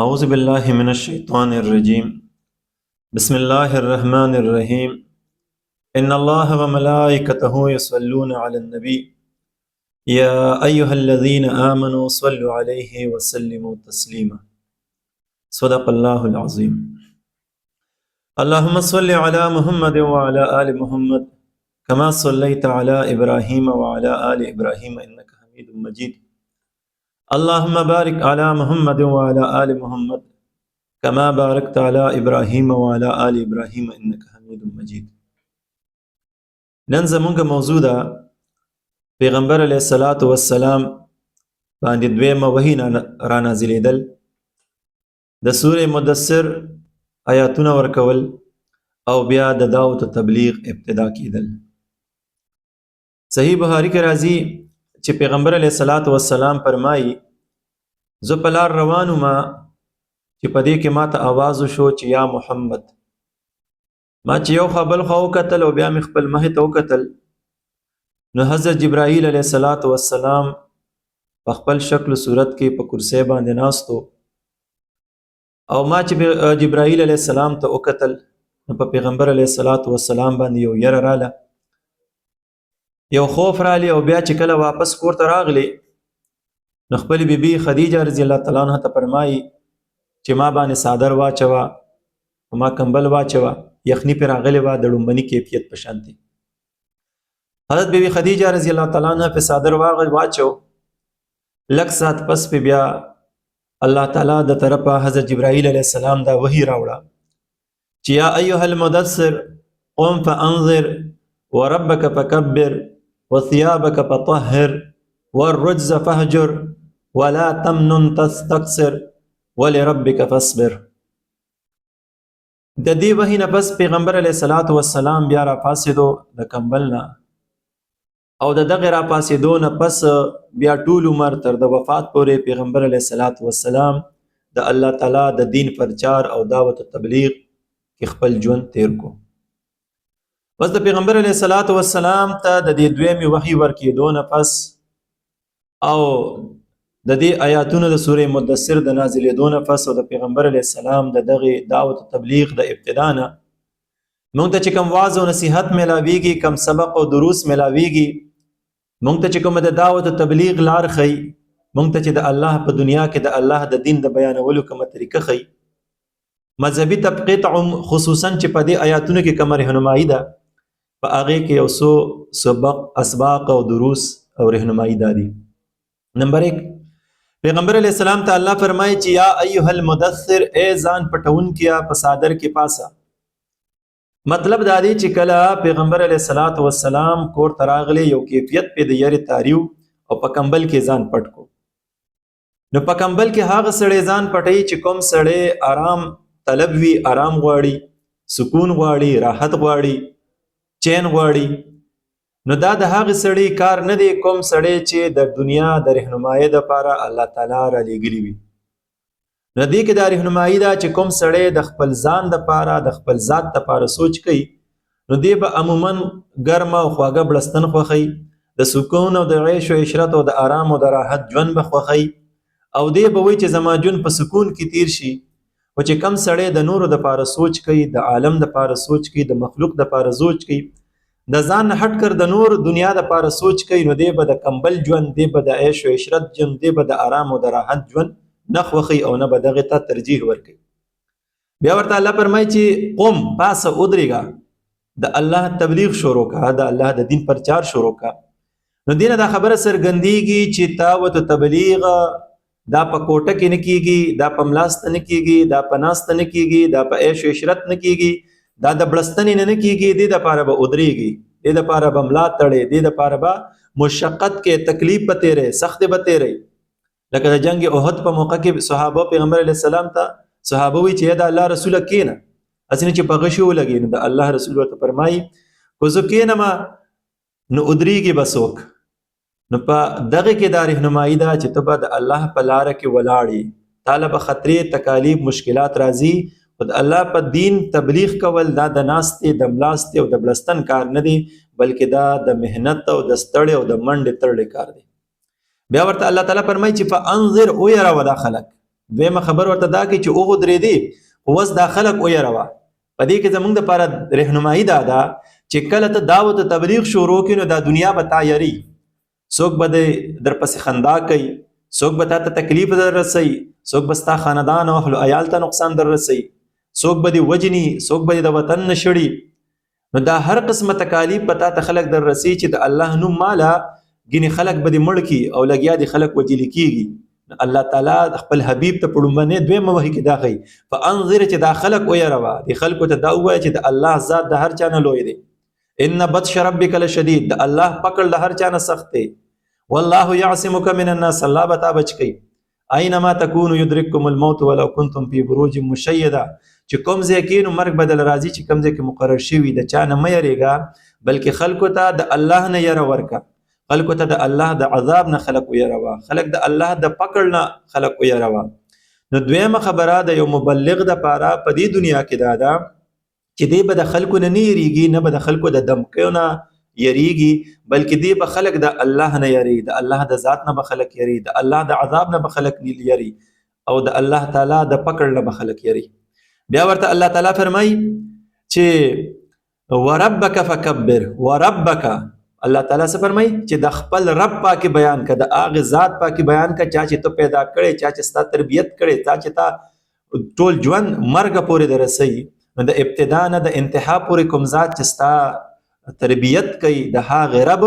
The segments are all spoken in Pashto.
أعوذ بالله من الشيطان الرجيم بسم الله الرحمن الرحيم إن الله وملائكته يصلون على النبي يا أيها الذين آمنوا صلوا عليه وسلموا تسليما صدق الله العظيم اللهم صل على محمد وعلى آل محمد كما صليت على إبراهيم وعلى آل إبراهيم إنك حميد مجيد اللهم بارك على محمد وعلى آل محمد كما باركت على ابراهيم وعلى آل ابراهيم انك حميد مجيد. نن زمونږ موضوع ده پیغمبر علیه الصلاة والسلام باندې دویمه وحی را نازلېدل، د سورې مدثر آیاتونه ورکول او بیا د دعوت و تبلیغ ابتدا کېدل. صحیح بخاری کې راځي چې پیغمبر علیه الصلاة والسلام فرمایي زه په لار روان وم چې په دې کې ما ته آواز وشو چې یا محمد. ما چې یو خوا بل خوا وکتل او بیا مې خپل مخې ته وکتل نو حضرت جبرائیل علیه الصلاة والسلام په خپل شکل و صورت کې په کرسۍ باندې ناستو او ما چې جبرائیل علیه السلام ته وکتل نو په پیغمبر علیه الصلاة والسلام باندې یو یره راله، یو خوف رالی او بیا چې کله واپس کور ته راغلی نو خپل بیبي خدیجه رضی الله تعالی عنها ته فرمایي چې ما باندې صادر واچوه او ما کمبل واچوه، یخني پې راغلې وه د لومبني کیفیت په شانتې. حضرت بیبي خدیجه رضی الله تعالی عنها پې صادر واچو، لږ ساعت پس پې بیا الله تعالی د طرفه حضرت جبرائیل علیه السلام دا وحی راوړه چې یا ایها المدثر قم فانذر وربک فکبر وثيابك فطهر والرجز فهجر ولا تمنن تستكثر ولربک فاصبر. د دې وحی نه پس پیغمبر علیه الصلاة والسلام بیا را پاسېدو د کمبل نه او د دغې را پاسېدو نه پس بیا ټول عمر تر د وفات پورې پیغمبر علیه الصلاة والسلام د الله تعالی د دین پرچار او دعوت و تبلیغ کې خپل ژوند تیر کو. بس د پیغمبر علیه الصلاة والسلام ته د دې دویمې وحی ورکېدو نه پس او د دې آیاتونو د سورې مدثر د نازلېدو نه پس او د پیغمبر علیه السلام د دغې دعوت و تبلیغ د ابتدا نه موږ ته چې کوم واعظ او نصیحت میلاویږي، کوم سبق او دروس میلاویږي، موږ ته چې کومه د دعوت و تبلیغ لار ښیي، موږ ته چې د الله په دنیا کې د الله د دین د بیانولو کومه طریقه ښیي، مذهبي طبقې ته خصوصا چې په دې آیاتونو کې کومه رهنمایي ده په هغې کې یو څو سبق اسباق او دروس او رهنمایي دا دي. نمبر 1، پیغمبر علیہ السلام ته الله فرمایي چې یا ایها المدثر، اے ځان پټون کیا په صادر کې پاسا. مطلب دا دی چې کله پیغمبر علیہ الصلاة والسلام کور ته راغلی یو کیفیت پې د یارې تاریو او په کمبل کې ځان پټ کو. نو په کمبل کې هغه سړی ځان پټوي چې کوم سړی آرام طلب وي، آرام غواړي، سکون غواړي، راحت غواړي، چین غواړي. نو دا د هغه سړی کار نه دی کوم سړی چې د دنیا د رهنمایۍ دپاره الله تعالی را لیږلي وي. نو دې کې دا رهنمایي ده چې کوم سړی د خپل ځان دپاره د خپل ذات دپاره سوچ کوي نو دی به عموما ګرمه او خواږه بړستن خوښوي، د سکون او د عیش و عشرت او د آرام او د راحت ژوند به خوښوي او دی به وایي چې زما ژوند په سکون کې تیر شي. خو چې کم سړی د نورو دپاره سوچ کوي، د عالم دپاره سوچ کوي، د مخلوق دپاره سوچ کوي، د ځان نه هټ کر د نور دنیا دپاره سوچ کوي، نو دی به د کمبل ژوند، دی به د عیش و عشرت ژوند، دی به د آرام او د راحت ژوند نه خوښوي او نه به دغې ته ترجیح ورکوي. بیا ورته الله فرمایي چې قم، پاسه ودرېږه، د الله تبلیغ شروع کړه، د الله د دین پرچار شروع کړه. نو دې نه دا خبره څرګندېږي چې دعوت و تبلیغ دا په کوټه کې نه کېږي، دا په ملاسته نه کېږي، دا په ناسته نه کېږي، دا په عیش و عشرت نه کېږي، دا د بړستنې نه کېږي. دې دپاره به ودرېږي، دې دپاره به ملا تړې، دې دپاره به مشقت کې تکلیف به تېری، سختې به تېری. لکه د جنگ احد په موقع کې صحابه پیغمبر علیه السلام ته صحابه وایي چې د الله رسوله کښېنه، هسې نه چې په غشي ولګي. نو د الله رسول ورته فرمایي که زه کښېنم نو ودرېږي به څوک. نو په دغه کې دا رهنمایي ده چې ته به د الله په لاره کې ولاړې، تاله به خطرې، تکالیف، مشکلات راځي، خو د الله په دین تبلیغ کول دا د ناستې، د ملاستې او د بړستن کار نه دی، بلکې دا د محنت او د ستړې او د منډې تړلې کار دی. بیا ورته الله تعالی فرمایي چې فانذر، ویروه دا خلک، دویمه خبر ورته دا کوي چې وغودرېدې خو اوس دا خلک ویروه. په دې کې زموږ دپاره رهنمایي دا ده چې کله ته دعوت تبلیغ شروع کړي نو دا دنیا به تا یری، څوک به درپسې خندا کوي، څوک به تا ته تکلیف در رسوي، څوک به ستا خاندان او اهل عیال ته نقصان در رسوي، څوک به دې وجني، څوک به دې د وطن نه شړي. نو دا هر قسمه تکالیف به تا ته خلک در رسي چې د الله نوم ماله ګینې خلک به دې مړ کي او لګیا دي خلک وجلي کېږي. الله تعالی خپل حبیب ته په لومړنۍ دویمه وحي کې دا ښیي فانذر چې دا خلک ویروه، دې خلکو ته دا ووایه چې د الله ذات د هر چا نه لوی دی. ان بطش ربک لشدید، د الله پکړ د هر چا نه سخت دی. والله یعصمک من الناس، الله به تا بچ کوي. اینما تکونوا یدرککم الموت ولو کنتم فی بروج مشیده، چې کوم ځای کې نو مرګ بدل راځي چې کوم ځای کې مقرر شوي، د چا نه مه یریږه بلکې خلکو ته د الله نه یره ورکه، خلکو ته د الله د عذاب نه خلک ویروه، خلک د الله د پکړ نه خلک ویروه. نو دویمه خبره د یو مبلغ دپاره په دې دنیا کې دا ده چې دی به د خلکو نه یریږي، نه به د خلکو د دمکیو نه یریږي، بلکې دی به خلک د الله نه یری، د الله د ذات نه به خلک یری، د الله د عذاب نه به خلک یری، او د الله تعالی د پکړ نه به خلک یری. بیا ورته الله تعالی فرمایي چې وربک فکبر، وربک الله تعالی څه فرمایي چې د خپل رب پاکي بیان کړه، د هغه ذات پاکي بیان کړه چا چې ته پیدا کړې، چا چې ستا تربیت کړې، چا چې تا ټول ژوند مرګ پورې در رسوي. نو د ابتدا نه د انتها پورې کوم ذات چې ستا تربیت کوي د هغه رب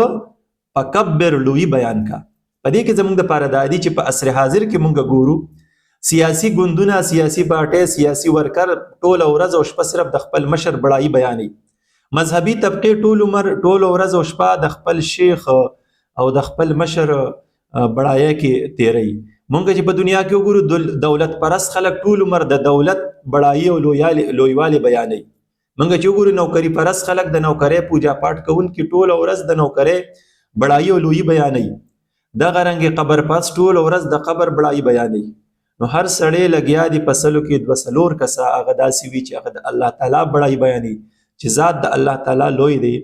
فکبر لوی بیان کا. په دې کې زموږ دپاره دا دي چې په عصر حاضر کې مونږ ګورو سیاسي ګوندونه، سیاسي پارټۍ، سیاسي ورکر ټوله ورځ او شپه صرف د خپل مشر بړایي بیانوي. مذهبي طبقې ټول عمر ټوله ورځ او شپه د خپل شیخ او د خپل مشر بړایه کې تیروي. مونږ چې په دنیا کې وګورو دولت پرست خلک ټول عمر د دولت بړایي او لویوالی بیانوي. مونږ چې وګورو نوکري پرست خلک د نوکرۍ پوجا پاټ کوونکي ټوله ورځ د نوکرۍ بړایي او لویي بیانوي. دغه رنګې قبر پرست ټوله ورځ د قبر بړایي بیانوي. نو هر سړی لګیا دی په سلو کې 2 کسه هغه داسې وي چې هغه د الله تعالی بړایي بیانوي چې ذات د الله تعالی لوی دی،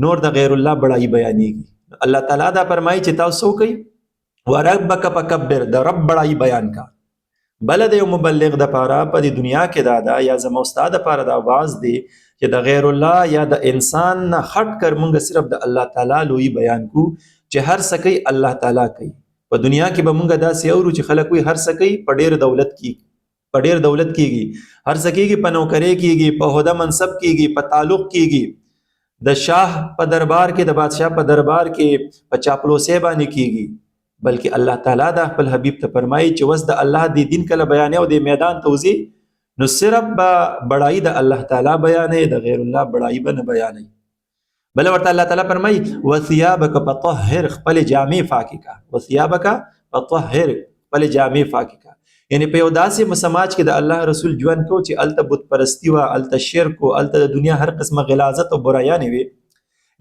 نور د غیر الله بړایي بیانېږي. الله تعالی دا فرمایي چې تاسو کوئ وربک فکبر، د رب بړایي بیان کا. بل د یو مبلغ دپاره په دې دنیا کې دا ده یا زما استاد دپاره دا آواز دی چې د غیر الله یا د انسان نه هټ کر مونږ صرف د الله تعالی لوی بیان کو چې هر څه کوي الله تعالی کوي. په دنیا کې به مونږ داسې اورو چې خلک وایي هر څه کوي په ډېر دولت کې، په ډېر دولت کېږي، هر څه کېږي په نوکرۍ کېږي، په عہده منصب کېږي، په تعلق کېږي، د شاه په دربار کې، د بادشاه په دربار کې په چاپلوسۍ باندې کېږي. بلکې الله تعالی دا خپل حبیب ته فرمایي چې وس د الله د دین کله بیانې او د میدان توضیح نو صرف به بړایي د الله تعالی بیانې، د غیر الله بړایي به نه بیانې. بل ورته الله تعالی فرمایي وثيابک فطهر، خپل جامې پاکې کا، وثيابک فطهر، خپل جامې پاکې کا. یعنی په یو داسې سماج کې د الله رسول ژوند کو چې هلته بت پرستي وه، هلته شرک و، هلته د دنیا هر قسمه غلاظت او برایانې وي.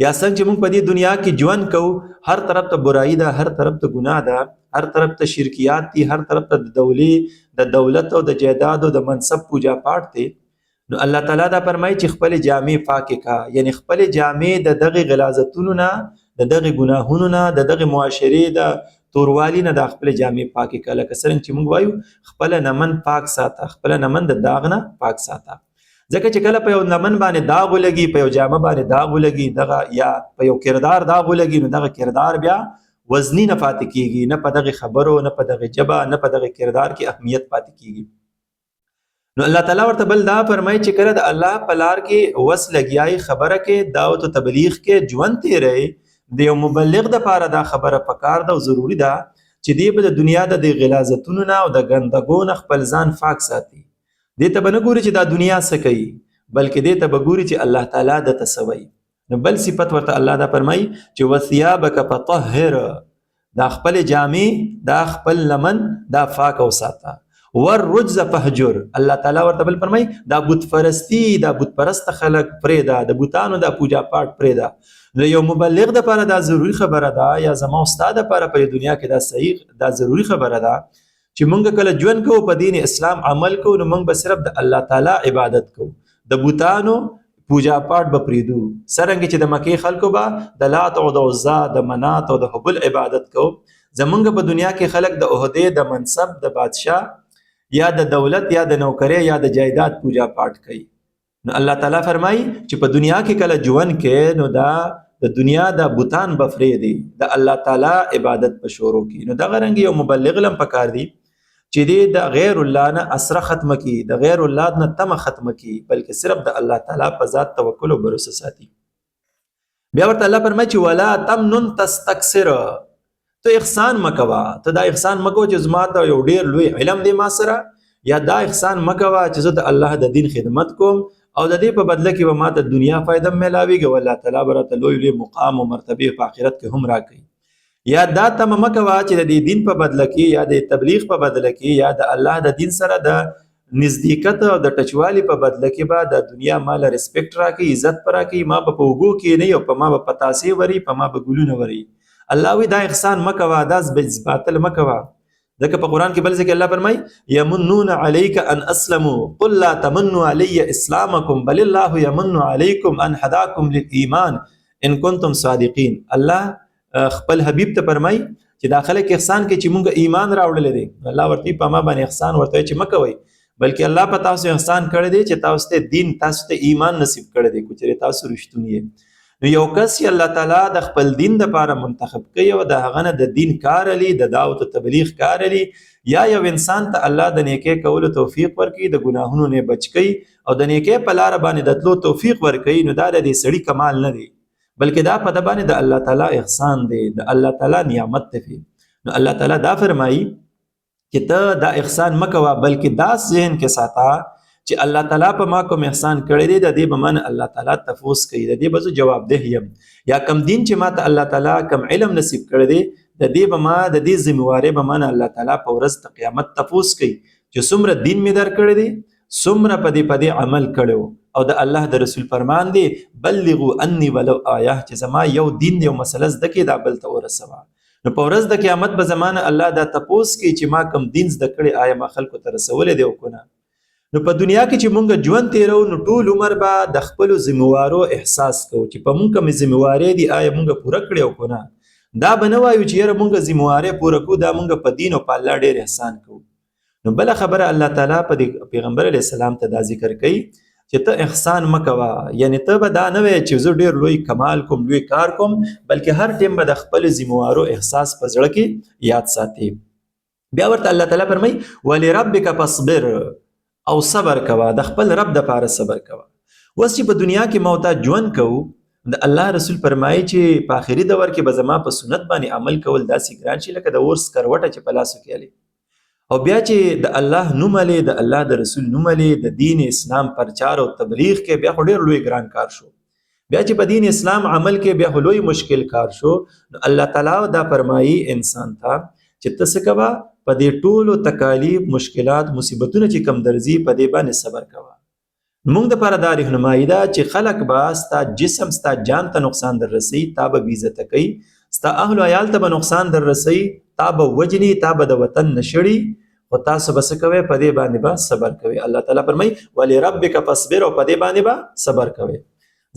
یا څنګه چې موږ په دې دنیا کې ژوند کوو هر طرف ته برایي ده، هر طرف ته ګناه ده، هر طرف ته شرکیات دي، هر طرف ته د دولت او د جایداد او د منصب پوجا پاټ دی. نو الله تعالی دا فرمایي چې خپل جامې پاکې کا، یعنی خپل جامې د دغه غلاظتونو نه، د دغه ګناهونو نه، د دغه معاشرې د توروالي نه د خپل جامې پاکې کا. لکه څرنګه چې موږ وایو خپل نمن پاک ساته، خپل نمن د داغ نه پاک ساته. ځکه چې کله په یو نمن باندې داغ ولګي، په یو جامه باندې داغ ولګي، دغه یا په یو کردار داغ ولګي، نو دغه کردار بیا وزنی نه پاتې کیږي، نه په دغه خبرو، نه په دغه ژبه، نه په دغه کردار کې اهمیت پاتې کیږي. نو الله تعالی ورته بل دا فرمایي چې کله د الله په لار کې وس لګیای، خبره کې دعوت او تبلیغ کې ژوند تیری، د یو مبلغ دپاره دا خبره پکار ده او ضروري ده چې دی به د دنیا د غلاظتونو نه او د ګندګو نه خپل ځان پاک ساتي. دې ته به نه ګوري چې دا دنیا څه کوي، بلکې دې ته به ګوري چې الله تعالی درته څه وایي. نو بل صفت ورته الله دا فرمایي چې وثيابک فطهر، دا خپل جامې، دا خپل لمن، دا پاک او ساته. والرجز فهجر، الله تعالی ورته بل فرمایي دا بت پرستی، دا بت پرست خلک پرېږده، د بوتانو دا پوجا پاټ پرېږده. نو یو مبلغ دپاره دا ضروري خبره ده، یا زما استاد دپاره په دنیا کې دا صحیح، دا ضروري خبره ده چې مونږ کله ژوند کوو په دین اسلام عمل کوو، نو مونږ به صرف د الله تعالی عبادت کوو، د بوتانو پوجا پاټ به پرېږدو. څرنګه چې د مکې خلکو به د لات او د عزا، د منات او د حبل عبادت کوو، زمونږ په دنیا کې خلک د عہدې، د منصب، د بادشاه یا د دولت یا د نوکری یا د جایداد پوجا پاٹ کوي. نو الله تعالی فرمایي چې په دنیا کې کله ژوند کې نو دا د دنیا د بوتان بفرې دي د الله تعالی عبادت په شروع کې. نو دغه رنګ یو مبلغ لم پکار دی چې دی د غیر الله نه اسره ختم کی، د غیر الله نه تم ختم کی، بلکې صرف د الله تعالی په ذات توکل او باور ساتي. بیا ورته الله فرمایي چې ولا تمنن تستكثر، ته احسان مکوا، ته دا احسان مکو چې زما ته یو ډیر لوی علم دی ما سره، یا دا احسان مکوا چې زه د الله د دین خدمت کوم او د دې په بدله کې به ما ته دنیا فایده ملاویږي او الله تعالی به راته لوی مقام او مرتبه په آخرت کې هم راکړي. یا دا تم مکوا چې د دې دین په بدله کې یا د تبلیغ په بدله کې یا د الله د دین سره د نزدېکت او د ټچوالي په بدله کې به د دنیا مال ریسپیکټ راکړي، عزت پر راکړي، ما په اوګو کې نه او په ما په پتاسي وری، په ما په ګلونه وری. الله وی دا احسان مکوا، دا باطل مکوا. ځکه په قرآن کې بل ځکه الله فرمایي یمنون علیک ان اسلموا قل لا تمنوا علی اسلامکم بل الله یمن علیکم ان هداکم للایمان ان کنتم صادقین. الله خپل حبیب ته فرمایي چې دا خلک احسان کې چې مونږ ایمان راوړل دي، الله ورته په ما باندې احسان ورته چې مکوي، بلکې الله په تاسو احسان کړی دی چې تاسو ته دین، تاسو ته ایمان نصیب کړی دی، چې تاسو رښتونی یې. نو یو کس الله تعالی د خپل دین د لپاره منتخب کوي او د هغه نه د دین کار لري، د دعوت او تبلیغ کار لري، یا یو انسان ته الله د نیکۍ کولو توفیق ورکړي، د ګناهونو نه بچ کړي او د نیکۍ په لار باندې د تلو توفیق ورکړي، نو دا د سړي کمال نه دی، بلکې دا په د باندې د الله تعالی احسان دی، د الله تعالی نعمت دی. نو الله تعالی دا فرمایي چې ته دا احسان مکوا، بلکې دا ذهن کې ساته چې الله تعالی په ما کوم احسان کړی دی، د دې به من الله تعالی تفوس کوي، د دې به زه جوابده یم، یا کم دین چې ما ته الله تعالی کم علم نصیب کړی دی، د دې به ما د دې ذمہواري به من الله تعالی په ورځ د قیامت تفوس کوي چې څومره دین می در کړی دی، څومره په دې عمل کړو، او د الله د رسول فرمان دی بلغوا انی ولو آیه، چې زما یو دین یو مسله زده کې دا بل ته ورسوه. نو په ورځ د قیامت به زمانه الله دا تفوس کوي چې ما کم دین زده کړی آیا ما خلکو ته رسولې دی او کنه. نو په دنیا کې چې مونږ ژوند تیرو نو ټول عمر به د خپل ذمہوارو احساس کوو چې په مونږ کوم ذمہواري دي آیا مونږ پوره کړې او کنه. دا به نه وایو چې یاره مونږ ذمہواري پوره کړو، دا مونږ په دین او په الله ډېر احسان کوو. نو بل خبره الله تعالی په پیغمبر علیه السلام ته دا ذکر کوي چې ته احسان مکوا، یعنی ته به دا نه وایې چې زه ډېر لوی کمال کوم، لوی کار کوم، بلکې هر ټیم به د خپل ذمہوارو احساس په زړه کې یاد ساتي. بیا ورته الله تعالی فرمایي ولربک فاصبر، او صبر کوا، د خپل رب د پاره صبر کوا. اوس چې په دنیا کې موتا ژوند کوو، د الله رسول فرمایي چې په آخري دور کې به زما په سنت باندې عمل کول داسې ګران شي لکه د اور سکروټه چې په لاسو کې علي، او بیا چې د الله نوم علي، د الله د رسول نوم علي، د دین اسلام پرچار او تبلیغ کې بیا خو ډېر لوی ګران کار شو. بیا چې په دین اسلام عمل کې بیا خو لوی مشکل کار شو. نو الله تعالی دا فرمایي انسان ته چې ته څه کوه، په دې ټولو تکالیف، مشکلات، مصیبتونه چې کم درځي په دې باندې صبر کوه. موږ د پاره دا رهنمایي ده چې خلک به ستا جسم، ستا جان ته نقصان در رسوي، تا به بې عزته کوي، ستا اهل و عیال ته به نقصان در رسوي، تا به وجني، تا به د وطن نه شړي، خو تاسو به څه کوئ؟ په دې باندې به صبر کوئ. الله تعالی فرمایي ولربک فاصبر، او په دې باندې به صبر کوئ.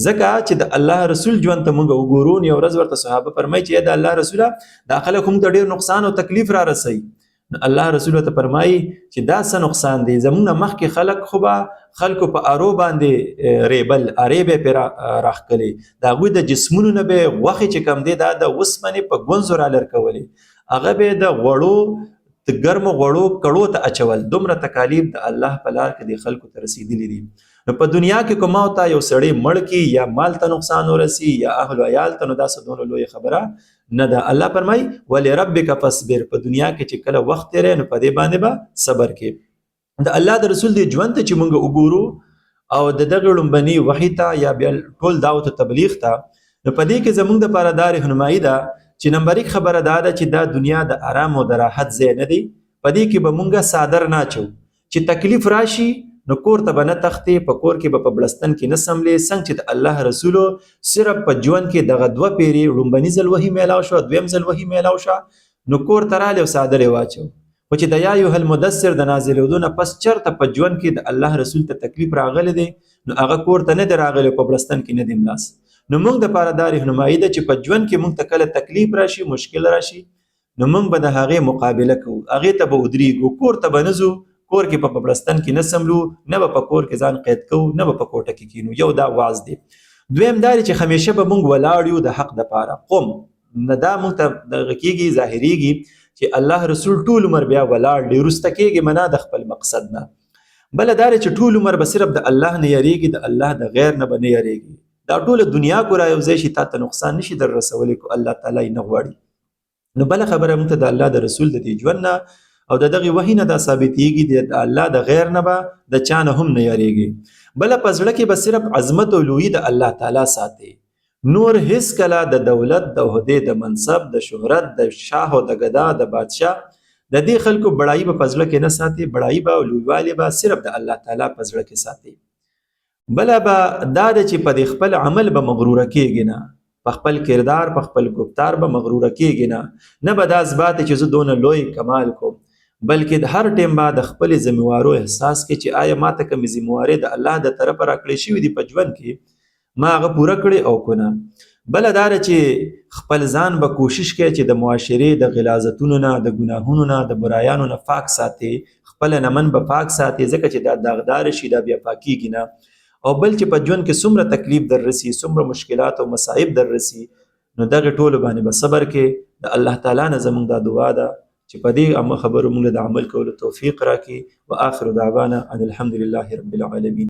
ځکه چې د الله رسول ژوند ته موږ وګورو، یو ورځ ورته صحابه فرمایي چې د الله رسوله دا خلک هم ته ډېر نقصان او تکلیف را رسوي. الله رسول ته فرمایي چې دا څه نقصان دی، زمونږ مخکې خلک خو به خلکو په ارو باندې ریبل، ارې به پرې راښکلي، د هغوی د جسمونو نه به غوښې چې کم دی دا د اوسپنې په ګونځو را لرکولې، هغه به د غوړو د ګرمو غوړو کړو ته اچول. دومره تکالیف د الله په لار کې د خلکو ته رسېدلي دي. نو په دنیا کې کوم او تا یو سړی مړ کی یا مال ته نقصان ورسی یا اهل و عیال ته، نو دا څه دونه لوی خبره نه ده. الله فرمایي ولربک فاصبر، په دنیا کې چې کله وخت تیری نو په دې باندې به صبر کې. د الله د رسول دی ژوند ته چې موږ وګورو او د دغه لومبني وحي ته یا بیا ټول دعوت تبلیغ ته، نو په دې کې زموږ دپاره دا رهنمایي ده چې نمبر 1 خبره دا ده چې دا دنیا د آرام او د راحت ځای نه دی. په دې کې به موږ صادر نه اچو چې تکلیف راشي نو کور ته به نه تختې، په کور کې به په بړستن کې نه سملې. څنګه چې د الله رسولو صرف په ژوند کې دغه 2 پیرې لومبني ځل وحي میلاو شو، دویم ځل وحي میلاو شو، نو کور ته رالی او صادر یې واچو. خو چې د یا ایها المدثر د نازلېدو نه پس چېرته په ژوند کې د الله رسول ته تکلیف راغلی دی، نو هغه کور ته نه دی راغلی، په بړستن کې نه دی ملاس. نو موږ دپاره دا رهنمایي ده چې په ژوند کې موږ ته کله تکلیف راشي، مشکل راشي، نو موږ به د هغې مقابله کوو، هغې ته به ودرېږو، کور ته به نه ځو، کور کې په بړستن کې نه سملو، نه به په کور کې ځان قید کوو، نه به په کوټه کې کینو. یو دا واز دی. دویم دا دی چې همیشه به موږ ولاړ یو د حق دپاره. قم نه دا موږ ته دغه کېږي، ظاهریږي چې الله رسول ټول عمر بیا ولاړ دی، وروسته کېږي منا د خپل مقصد نه. بله دا دی چې ټول عمر به صرف د الله نه یریږي، د الله د غیر نه به نه یریږي. دا ټوله دنیا کو را یو ځای شي، تا ته نقصان نشي در رسولی کو الله تعالی یې نه غواړي. نو بله خبره موږ ته د الله د رسول د دې ژوند نه او د دغې وحي نه دا ثابتېږي د الله د غیر نه به د چا نه هم نه یریږي. بله په زړه کې به صرف عظمت او لویي د الله تعالی ساتي. نور هیڅ کله د دولت، د عهدې، د منصب، د شهرت، د شاه او د ګدا، د بادشاه د دې خلکو بړایي به په زړه کې نه ساتي. بړایي به او لویوالی به صرف د الله تعالی په زړه کې ساتي. بله به دا ده چې په دې خپل عمل به مغروره کېږي نه، په خپل کردار، په خپل گفتار به مغروره کېږي نه. نه به دا ثبات چې زه دونه لوی کمال کوم، بلکې د هر ټیم به د خپلې ذمهوارو احساس کې چې آیا ما ته کومې ذمهوارۍ د الله د طرفه راکړې شوي دي په ژوند کې، ما هغه پوره کړې او که نه. بله دا ده چې خپل ځان به کوشش کوي چې د معاشرې د غلاظتونو نه، د ګناهونو نه، د برایانو نه پاک ساتي. خپله نمن به پاک ساتي، ځکه چې دا داغدار شي دا بیا پاکیږي نه. او بل چې په ژوند کې څومره تکلیف در رسي، څومره مشکلات او مصائب در رسي، نو دغې ټولو باندې به صبر کې. د الله تعالی نه زموږ دا دعا ده چې په دې خبرو موږ د عمل کولو توفیق راکړي. و آخر دعوانا ان الحمد لله رب العالمین.